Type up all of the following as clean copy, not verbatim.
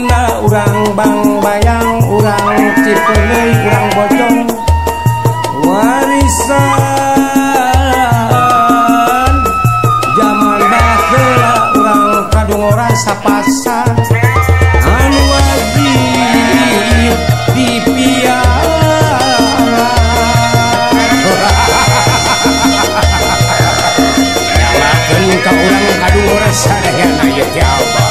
Sunda urang Bang Bayang urang Cipeuleuy urang Bojong warisan zaman baheula urang kadungoran sapasa anu wajib dipiara nyalakeun ka urang kadungoran sadayana ieu teh apa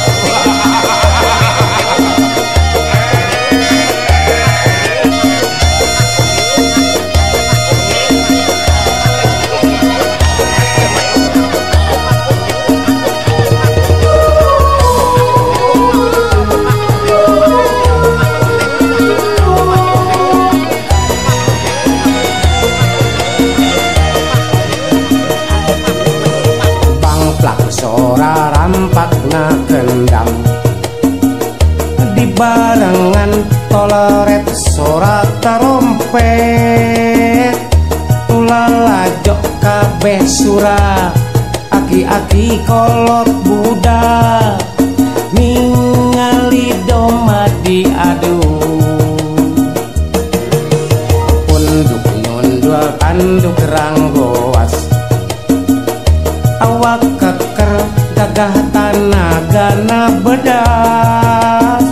sora rampakna kendang di barengan toleret sora tarompet ulalajok kabeh surah aki-aki kolot budak ningali domba diadu punduk nyundul tanduk ranggoas awak keker gagah tanagana bedas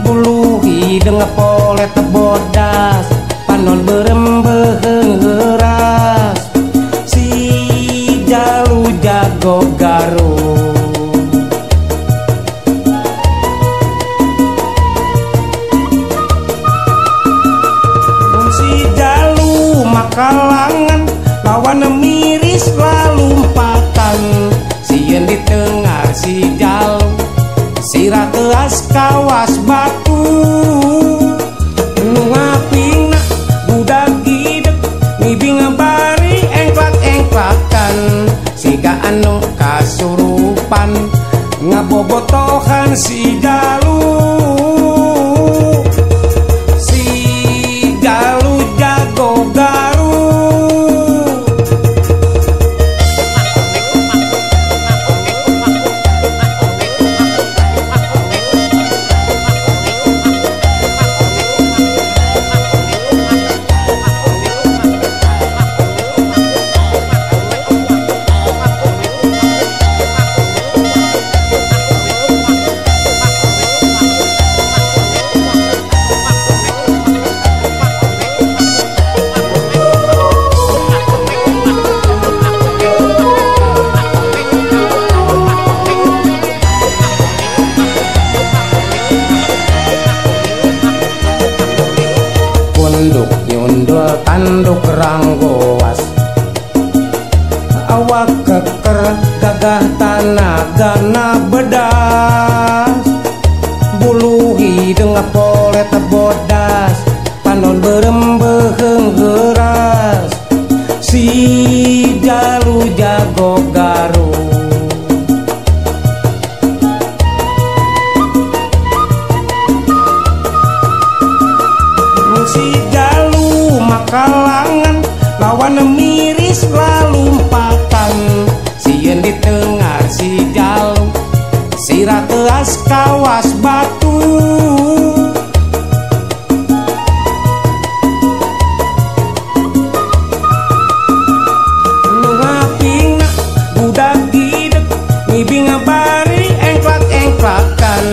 bulu hideng polet bodas panon berembeheung heuras si jalu jago garung si jalu makalangan lawan miris lalumpatan sieun di tengah si jalu sirah teas kawas batu nu ngapingna budak gideg ngibing bari engklak-engklakan siga anu kasurupan ngabobotohan si jalu jago garung nyundul tanduk ranggoas awak keker gagah tanagana bedas bulu hideng polet bodas panon berembeheung heuras si jalu jago garung si jalu makalangan lawan miris lalumpatan sieun di tengah si jalu sirah teas kawas batu nu ngapingna budak gideg ngibing bari engklak-engklakan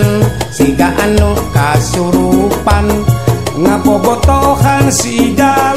siga anu kasurupan ngabobotohan si jalu